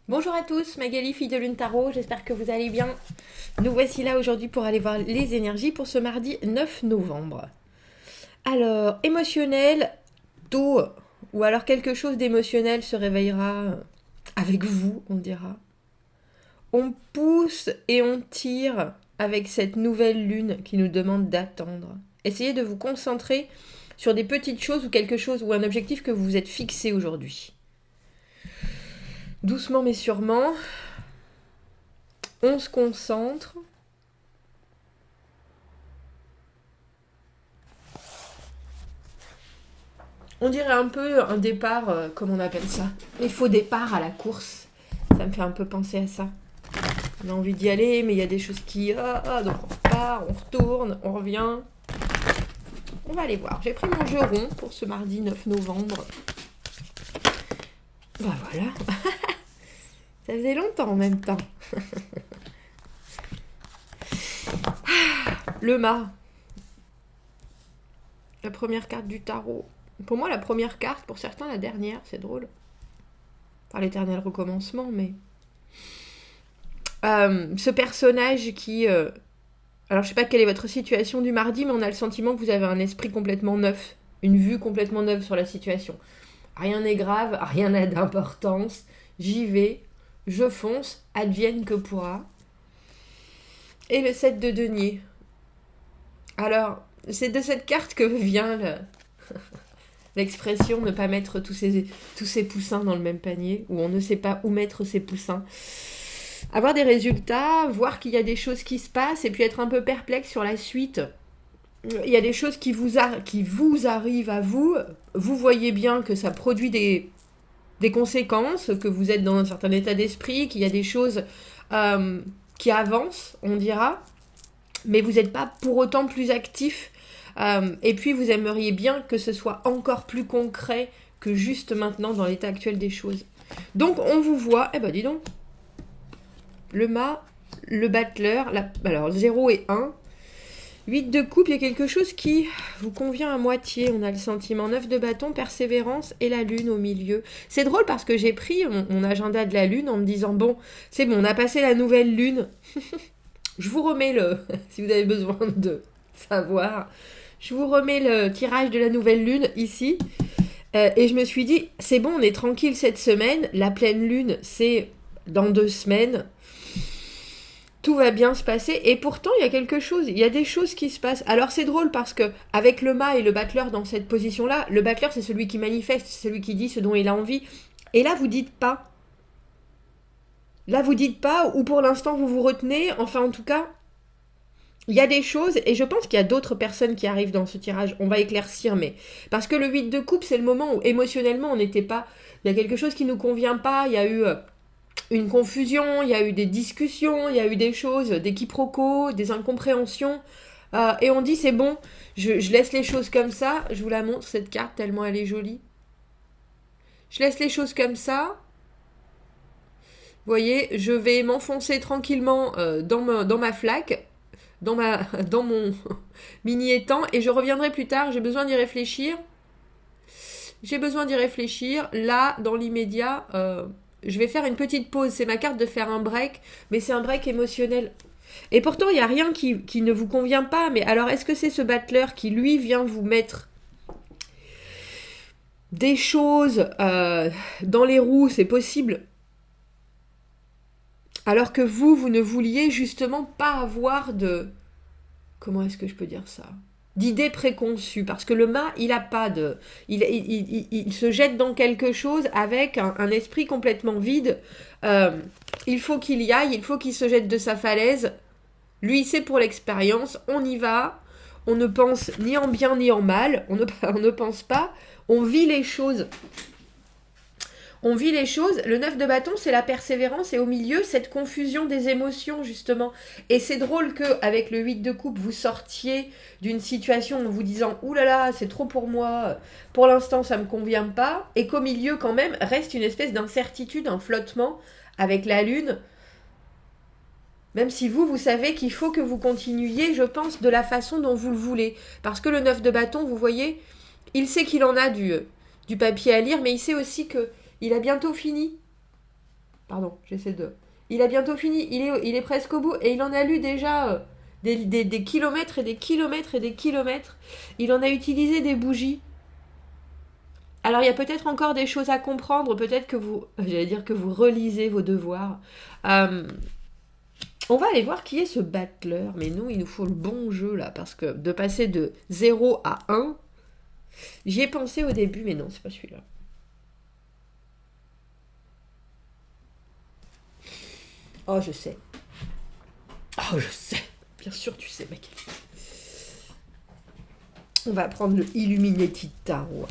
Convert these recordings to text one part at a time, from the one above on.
Bonjour à tous, Magali, fille de Lune Tarot, j'espère que vous allez bien. Nous voici là aujourd'hui pour aller voir les énergies pour ce mardi 9 novembre. Alors, émotionnel, tôt, ou alors quelque chose d'émotionnel se réveillera avec vous, on dira. On pousse et on tire avec cette nouvelle lune qui nous demande d'attendre. Essayez de vous concentrer sur des petites choses ou quelque chose ou un objectif que vous vous êtes fixé aujourd'hui. Doucement mais sûrement, on se concentre. On dirait un peu un départ, comment on appelle ça? Les faux départs à la course. Ça me fait un peu penser à ça. On a envie d'y aller, mais il y a des choses qui... donc on repart, on retourne, on revient. On va aller voir. J'ai pris mon jeu rond pour ce mardi 9 novembre. Bah voilà. Ça faisait longtemps en même temps. Le mât. La première carte du tarot. Pour moi, la première carte, pour certains, la dernière, c'est drôle. Enfin, l'éternel recommencement, mais... ce personnage qui... Alors, je sais pas quelle est votre situation du mardi, mais on a le sentiment que vous avez un esprit complètement neuf. Une vue complètement neuve sur la situation. Rien n'est grave, rien n'a d'importance. J'y vais, je fonce, advienne que pourra. Et le 7 de denier. Alors, c'est de cette carte que vient l'expression ne pas mettre tous ses poussins dans le même panier, ou on ne sait pas où mettre ses poussins. Avoir des résultats, voir qu'il y a des choses qui se passent, et puis être un peu perplexe sur la suite. Il y a des choses qui vous arrivent à vous. Vous voyez bien que ça produit des conséquences, que vous êtes dans un certain état d'esprit, qu'il y a des choses qui avancent, on dira, mais vous n'êtes pas pour autant plus actif. Et puis vous aimeriez bien que ce soit encore plus concret que juste maintenant dans l'état actuel des choses. Donc on vous voit, eh ben dis donc, le mât, le battleur, alors 0 et 1, 8 de coupe, il y a quelque chose qui vous convient à moitié. On a le sentiment 9 de bâton, persévérance et la lune au milieu. C'est drôle parce que j'ai pris mon agenda de la lune en me disant, bon, c'est bon, on a passé la nouvelle lune. Je vous remets si vous avez besoin de savoir, je vous remets le tirage de la nouvelle lune ici. Et je me suis dit, c'est bon, on est tranquille cette semaine. La pleine lune, c'est dans 2 semaines. Tout va bien se passer. Et pourtant, il y a quelque chose. Il y a des choses qui se passent. Alors, c'est drôle parce que avec le mât et le battleur dans cette position-là, le battleur, c'est celui qui manifeste, c'est celui qui dit ce dont il a envie. Et là, vous dites pas. Là, vous dites pas, ou pour l'instant, vous vous retenez. Enfin, en tout cas, il y a des choses, et je pense qu'il y a d'autres personnes qui arrivent dans ce tirage. On va éclaircir, mais... Parce que le 8 de coupe, c'est le moment où émotionnellement, on n'était pas... Il y a quelque chose qui ne nous convient pas. Il y a eu une confusion, il y a eu des discussions, il y a eu des choses, des quiproquos, des incompréhensions. Et on dit, c'est bon, je laisse les choses comme ça. Je vous la montre, cette carte, tellement elle est jolie. Je laisse les choses comme ça. Vous voyez, je vais m'enfoncer tranquillement dans ma flaque, dans mon mini étang, et je reviendrai plus tard. J'ai besoin d'y réfléchir. Là, dans l'immédiat, je vais faire une petite pause. C'est ma carte de faire un break, mais c'est un break émotionnel. Et pourtant, il n'y a rien qui ne vous convient pas. Mais alors, est-ce que c'est ce battleur qui, lui, vient vous mettre des choses dans les roues? C'est possible. Alors que vous ne vouliez justement pas avoir de... Comment est-ce que je peux dire ça? D'idées préconçues. Parce que le mât, il a pas de... Il se jette dans quelque chose avec un esprit complètement vide. Il faut qu'il y aille, il faut qu'il se jette de sa falaise. Lui, c'est pour l'expérience. On y va. On ne pense ni en bien ni en mal. On ne pense pas. On vit les choses. Le 9 de bâton, c'est la persévérance et au milieu, cette confusion des émotions, justement. Et c'est drôle qu'avec le 8 de coupe, vous sortiez d'une situation en vous disant « Ouh là là, c'est trop pour moi, pour l'instant, ça me convient pas », et qu'au milieu, quand même, reste une espèce d'incertitude, un flottement avec la lune. Même si vous savez qu'il faut que vous continuiez, je pense, de la façon dont vous le voulez. Parce que le 9 de bâton, vous voyez, il sait qu'il en a du papier à lire, mais il sait aussi que il a bientôt fini. Pardon, j'essaie de... Il a bientôt fini, il est presque au bout, et il en a lu déjà des kilomètres et des kilomètres et des kilomètres. Il en a utilisé des bougies. Alors il y a peut-être encore des choses à comprendre, peut-être que vous... J'allais dire que vous relisez vos devoirs. On va aller voir qui est ce battleur, mais non, il nous faut le bon jeu là, parce que de passer de 0 à 1, j'y ai pensé au début, mais non, c'est pas celui-là. Oh, je sais. Oh, je sais. Bien sûr, tu sais, mec. On va prendre le Illuminati Tarot.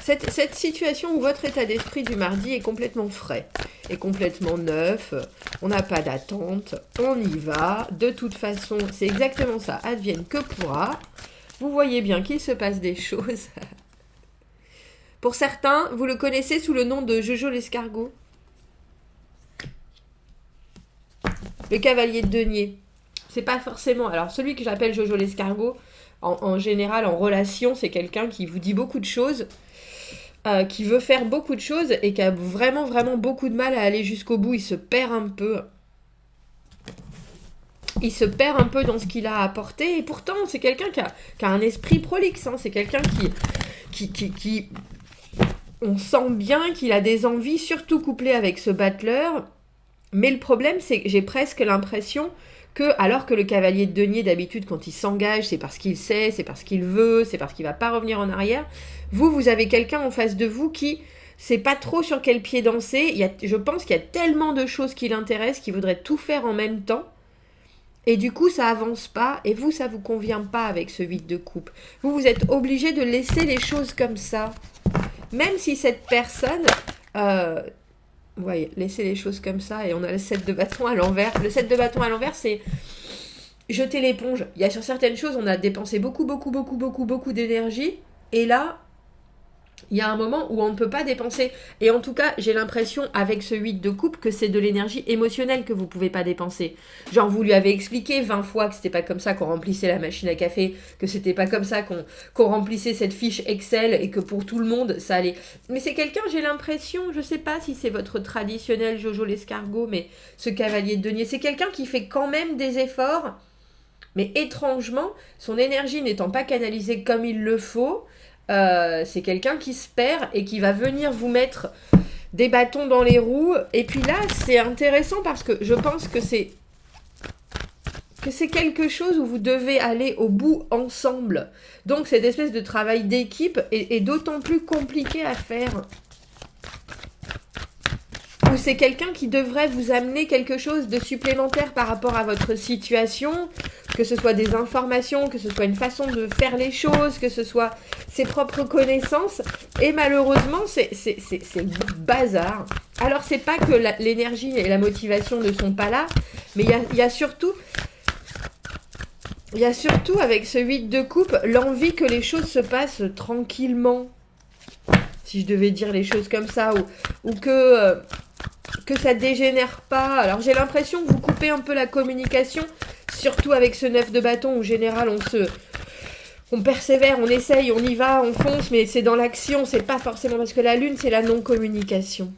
Cette situation où votre état d'esprit du mardi est complètement frais, est complètement neuf, on n'a pas d'attente, on y va, de toute façon, c'est exactement ça, advienne que pourra. Vous voyez bien qu'il se passe des choses. Pour certains, vous le connaissez sous le nom de Jojo l'escargot. Le cavalier de denier. C'est pas forcément... Alors, celui que j'appelle Jojo l'escargot, en général, en relation, c'est quelqu'un qui vous dit beaucoup de choses, qui veut faire beaucoup de choses et qui a vraiment, vraiment beaucoup de mal à aller jusqu'au bout. Il se perd un peu. Il se perd un peu dans ce qu'il a apporté. Et pourtant, c'est quelqu'un qui a un esprit prolixe. Hein. C'est quelqu'un qui... On sent bien qu'il a des envies, surtout couplées avec ce battleur. Mais le problème, c'est que j'ai presque l'impression que, alors que le cavalier de denier, d'habitude, quand il s'engage, c'est parce qu'il sait, c'est parce qu'il veut, c'est parce qu'il va pas revenir en arrière. Vous avez quelqu'un en face de vous qui sait pas trop sur quel pied danser. Je pense qu'il y a tellement de choses qui l'intéressent, qu'il voudrait tout faire en même temps. Et du coup, ça avance pas. Et vous, ça vous convient pas avec ce 8 de coupe. Vous êtes obligé de laisser les choses comme ça. Même si cette personne... ouais, laisser les choses comme ça. Et on a le 7 de bâton à l'envers. Le 7 de bâton à l'envers, c'est jeter l'éponge. Il y a sur certaines choses, on a dépensé beaucoup d'énergie. Et là, il y a un moment où on ne peut pas dépenser. Et en tout cas, j'ai l'impression, avec ce 8 de coupe, que c'est de l'énergie émotionnelle que vous ne pouvez pas dépenser. Genre, vous lui avez expliqué 20 fois que c'était pas comme ça qu'on remplissait la machine à café, que c'était pas comme ça qu'on remplissait cette fiche Excel et que pour tout le monde, ça allait. Mais c'est quelqu'un, j'ai l'impression, je sais pas si c'est votre traditionnel Jojo l'escargot, mais ce cavalier de denier, c'est quelqu'un qui fait quand même des efforts, mais étrangement, son énergie n'étant pas canalisée comme il le faut, c'est quelqu'un qui se perd et qui va venir vous mettre des bâtons dans les roues. Et puis là, c'est intéressant parce que je pense que c'est quelque chose où vous devez aller au bout ensemble. Donc cette espèce de travail d'équipe est d'autant plus compliqué à faire. Ou c'est quelqu'un qui devrait vous amener quelque chose de supplémentaire par rapport à votre situation, que ce soit des informations, que ce soit une façon de faire les choses, que ce soit ses propres connaissances. Et malheureusement, c'est le bazar. Alors, c'est pas que l'énergie et la motivation ne sont pas là, mais il y a surtout... Il y a surtout, avec ce 8 de coupe, l'envie que les choses se passent tranquillement. Si je devais dire les choses comme ça, ou que ça dégénère pas. Alors j'ai l'impression que vous coupez un peu la communication, surtout avec ce 9 de bâton où en général on persévère, on essaye, on y va, on fonce, mais c'est dans l'action, c'est pas forcément parce que la lune c'est la non-communication.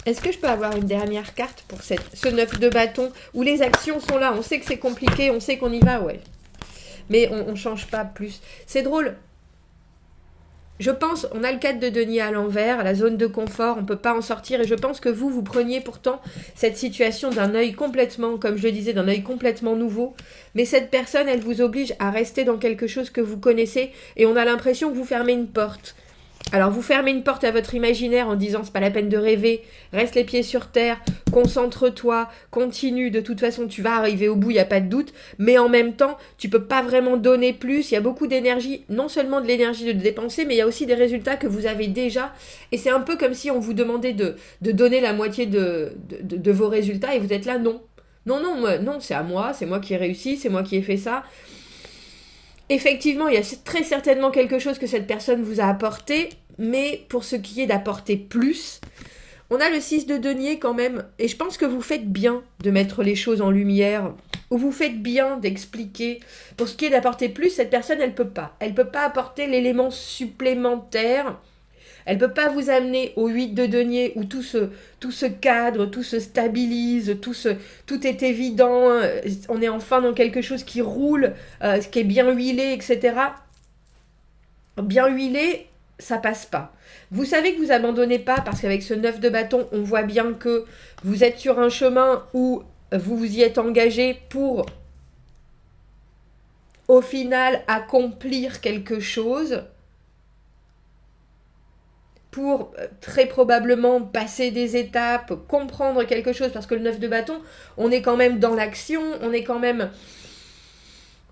Est-ce que je peux avoir une dernière carte pour ce 9 de bâton où les actions sont là, on sait que c'est compliqué, on sait qu'on y va, ouais. Mais on change pas plus. C'est drôle. Je pense, on a le 4 de denier à l'envers, la zone de confort, on ne peut pas en sortir. Et je pense que vous preniez pourtant cette situation d'un œil complètement, comme je le disais, d'un œil complètement nouveau. Mais cette personne, elle vous oblige à rester dans quelque chose que vous connaissez. Et on a l'impression que vous fermez une porte. Alors vous fermez une porte à votre imaginaire en disant c'est pas la peine de rêver, reste les pieds sur terre, concentre-toi, continue, de toute façon tu vas arriver au bout, il n'y a pas de doute, mais en même temps tu peux pas vraiment donner plus, il y a beaucoup d'énergie, non seulement de l'énergie de dépenser, mais il y a aussi des résultats que vous avez déjà, et c'est un peu comme si on vous demandait de donner la moitié de vos résultats et vous êtes là, non, c'est à moi, c'est moi qui ai réussi, c'est moi qui ai fait ça. Effectivement, il y a très certainement quelque chose que cette personne vous a apporté, mais pour ce qui est d'apporter plus, on a le 6 de denier quand même, et je pense que vous faites bien de mettre les choses en lumière, ou vous faites bien d'expliquer. Pour ce qui est d'apporter plus, cette personne, elle peut pas. Elle peut pas apporter l'élément supplémentaire. Elle ne peut pas vous amener au 8 de denier où tout se cadre, tout se stabilise, tout est évident, on est enfin dans quelque chose qui roule, qui est bien huilé, etc. Bien huilé, ça passe pas. Vous savez que vous abandonnez pas parce qu'avec ce 9 de bâton, on voit bien que vous êtes sur un chemin où vous vous y êtes engagé pour, au final, accomplir quelque chose, pour très probablement passer des étapes, comprendre quelque chose, parce que le 9 de bâton, on est quand même dans l'action, on est quand même...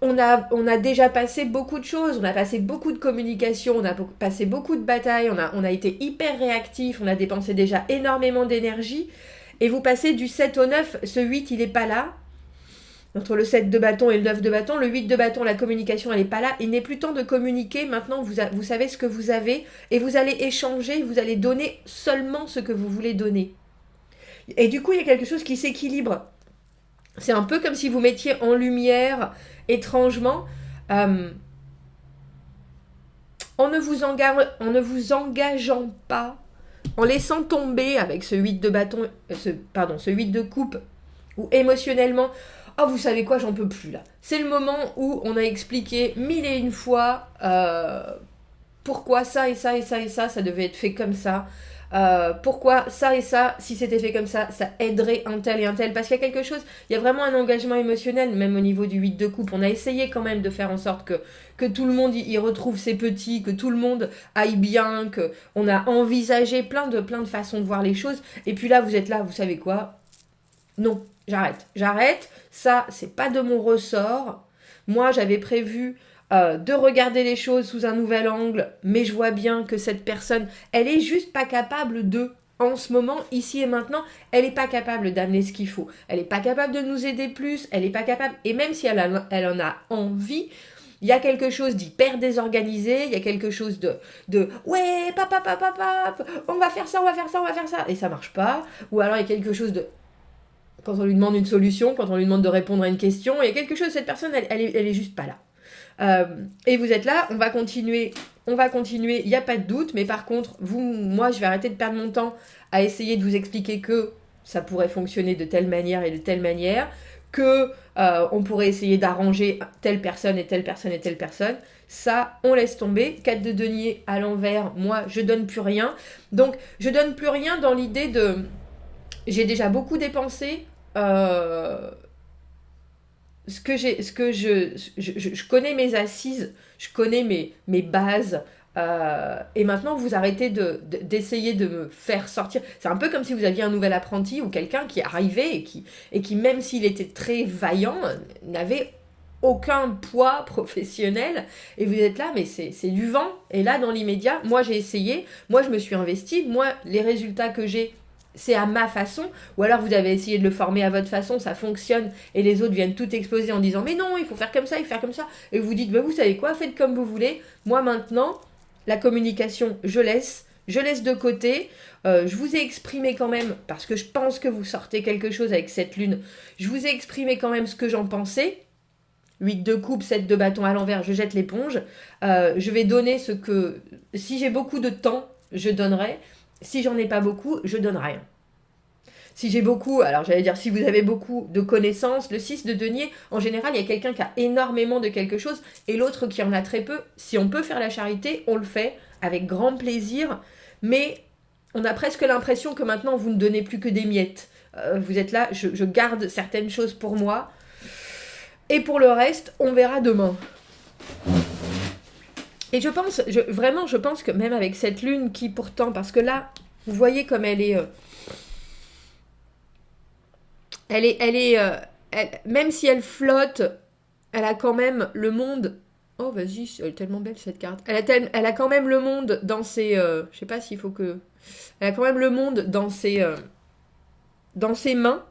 On a déjà passé beaucoup de choses, on a passé beaucoup de communication, on a passé beaucoup de batailles, on a été hyper réactif, on a dépensé déjà énormément d'énergie, et vous passez du 7 au 9, ce 8 il n'est pas là, entre le 7 de bâton et le 9 de bâton, le 8 de bâton, la communication elle n'est pas là, il n'est plus temps de communiquer, maintenant vous savez ce que vous avez, et vous allez échanger, vous allez donner seulement ce que vous voulez donner. Et du coup il y a quelque chose qui s'équilibre. C'est un peu comme si vous mettiez en lumière, étrangement, en ne vous engageant pas, en laissant tomber avec ce 8 de bâton, ce 8 de coupe, ou émotionnellement, oh vous savez quoi, j'en peux plus là. C'est le moment où on a expliqué 1001 fois pourquoi ça et ça et ça et ça devait être fait comme ça. Pourquoi ça et ça, si c'était fait comme ça aiderait un tel et un tel, parce qu'il y a quelque chose, il y a vraiment un engagement émotionnel, même au niveau du 8 de coupe, on a essayé quand même de faire en sorte que tout le monde y retrouve ses petits, que tout le monde aille bien, qu'on a envisagé plein de façons de voir les choses, et puis là vous êtes là, vous savez quoi, non, j'arrête, ça c'est pas de mon ressort, moi j'avais prévu de regarder les choses sous un nouvel angle, mais je vois bien que cette personne, elle est juste pas capable de, en ce moment, ici et maintenant, elle est pas capable d'amener ce qu'il faut. Elle est pas capable de nous aider plus, elle est pas capable, et même si elle en a envie, il y a quelque chose d'hyper désorganisé, il y a quelque chose de ouais, papa, on va faire ça, et ça marche pas. Ou alors il y a quelque chose de, quand on lui demande une solution, quand on lui demande de répondre à une question, il y a quelque chose, cette personne, elle est juste pas là. Et vous êtes là, on va continuer, il n'y a pas de doute, mais par contre, moi, je vais arrêter de perdre mon temps à essayer de vous expliquer que ça pourrait fonctionner de telle manière et de telle manière, que on pourrait essayer d'arranger telle personne et telle personne et telle personne. Ça, on laisse tomber. 4 de denier à l'envers, moi, je donne plus rien. Donc, je donne plus rien dans l'idée de... J'ai déjà beaucoup dépensé... je connais mes assises, je connais mes bases, et maintenant vous arrêtez d'essayer de me faire sortir. C'est un peu comme si vous aviez un nouvel apprenti ou quelqu'un qui arrivait et qui même s'il était très vaillant, n'avait aucun poids professionnel, et vous êtes là, mais c'est du vent. Et là, dans l'immédiat, moi j'ai essayé, moi je me suis investie, moi les résultats que j'ai, c'est à ma façon, ou alors vous avez essayé de le former à votre façon, ça fonctionne, et les autres viennent tout exploser en disant mais non, il faut faire comme ça, il faut faire comme ça, et vous dites bah vous savez quoi, faites comme vous voulez, moi maintenant, la communication, je laisse de côté, je vous ai exprimé quand même, parce que je pense que vous sortez quelque chose avec cette lune, je vous ai exprimé quand même ce que j'en pensais, 8 de coupe, 7 de bâton à l'envers, je jette l'éponge, je vais donner ce que, si j'ai beaucoup de temps, je donnerai. Si j'en ai pas beaucoup, je donne rien. Si j'ai beaucoup, alors j'allais dire si vous avez beaucoup de connaissances, le 6 de denier, en général, il y a quelqu'un qui a énormément de quelque chose et l'autre qui en a très peu. Si on peut faire la charité, on le fait avec grand plaisir, mais on a presque l'impression que maintenant vous ne donnez plus que des miettes. Vous êtes là, je garde certaines choses pour moi et pour le reste, on verra demain. Et je pense que même avec cette lune qui pourtant, parce que là, vous voyez comme elle est... même si elle flotte, elle a quand même le monde... Oh, vas-y, elle est tellement belle cette carte. Elle a quand même le monde dans ses... je sais pas s'il faut que... Elle a quand même le monde dans ses mains.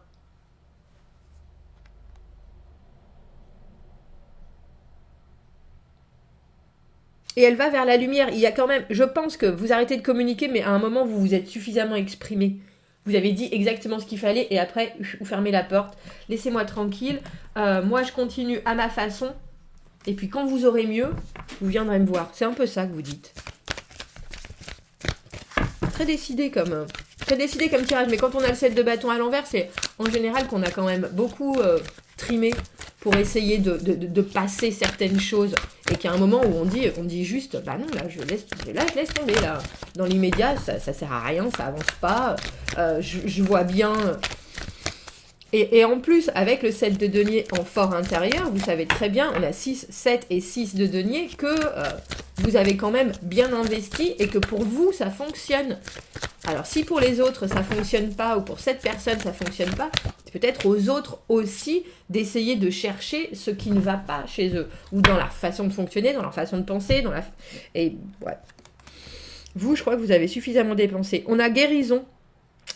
Et elle va vers la lumière. Il y a quand même... Je pense que vous arrêtez de communiquer, mais à un moment, vous vous êtes suffisamment exprimé. Vous avez dit exactement ce qu'il fallait, et après, vous fermez la porte. Laissez-moi tranquille. Moi, je continue à ma façon. Et puis, quand vous aurez mieux, vous viendrez me voir. C'est un peu ça que vous dites. très décidé comme tirage. Mais quand on a le 7 de bâton à l'envers, c'est en général qu'on a quand même beaucoup trimé pour essayer de passer certaines choses. Et qu'il y a un moment où on dit juste, bah non, là, je laisse tomber, là. Dans l'immédiat, ça sert à rien, ça avance pas. Je vois bien... Et en plus, avec le 7 de denier en fort intérieur, vous savez très bien, on a 6, 7 et 6 de denier, que vous avez quand même bien investi et que pour vous, ça fonctionne. Alors, si pour les autres, ça fonctionne pas, ou pour cette personne, ça fonctionne pas, c'est peut-être aux autres aussi d'essayer de chercher ce qui ne va pas chez eux, ou dans leur façon de fonctionner, dans leur façon de penser, Et ouais. Vous, je crois que vous avez suffisamment dépensé. On a guérison.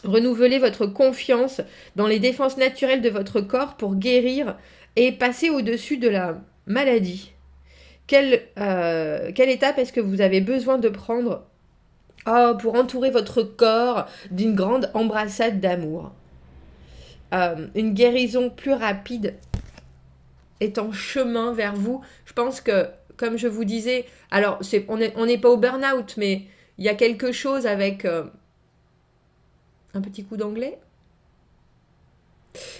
Renouvelez votre confiance dans les défenses naturelles de votre corps pour guérir et passer au-dessus de la maladie. Quelle étape est-ce que vous avez besoin de prendre pour entourer votre corps d'une grande embrassade d'amour? Une guérison plus rapide est en chemin vers vous. Je pense que, comme je vous disais, alors on n'est pas au burn-out, mais il y a quelque chose avec... un petit coup d'anglais.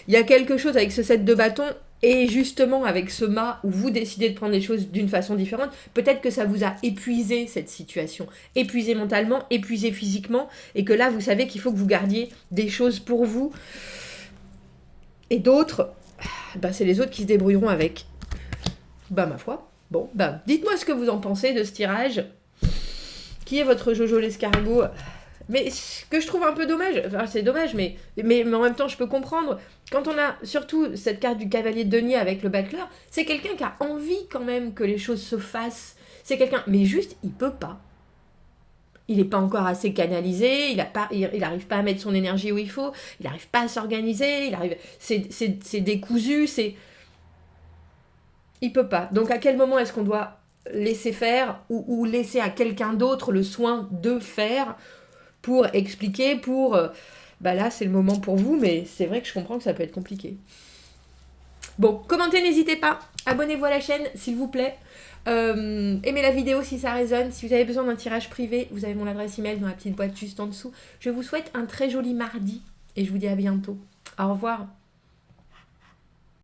Il y a quelque chose avec ce 7 de bâton et justement avec ce mât où vous décidez de prendre les choses d'une façon différente. Peut-être que ça vous a épuisé cette situation. Épuisé mentalement, épuisé physiquement. Et que là, vous savez qu'il faut que vous gardiez des choses pour vous. Et d'autres, c'est les autres qui se débrouilleront avec. Ma foi. Bon, dites-moi ce que vous en pensez de ce tirage. Qui est votre Jojo l'escargot ? Mais ce que je trouve un peu dommage, enfin c'est dommage, mais en même temps je peux comprendre, quand on a surtout cette carte du cavalier de denier avec le battleur, c'est quelqu'un qui a envie quand même que les choses se fassent. C'est quelqu'un, mais juste il peut pas. Il n'est pas encore assez canalisé, il n'arrive pas à mettre son énergie où il faut, il n'arrive pas à s'organiser, c'est décousu, il peut pas. Donc à quel moment est-ce qu'on doit laisser faire ou laisser à quelqu'un d'autre le soin de faire pour expliquer, là c'est le moment pour vous, mais c'est vrai que je comprends que ça peut être compliqué. Bon, commentez, n'hésitez pas, abonnez-vous à la chaîne s'il vous plaît, aimez la vidéo si ça résonne, si vous avez besoin d'un tirage privé, vous avez mon adresse email dans la petite boîte juste en dessous. Je vous souhaite un très joli mardi et je vous dis à bientôt. Au revoir.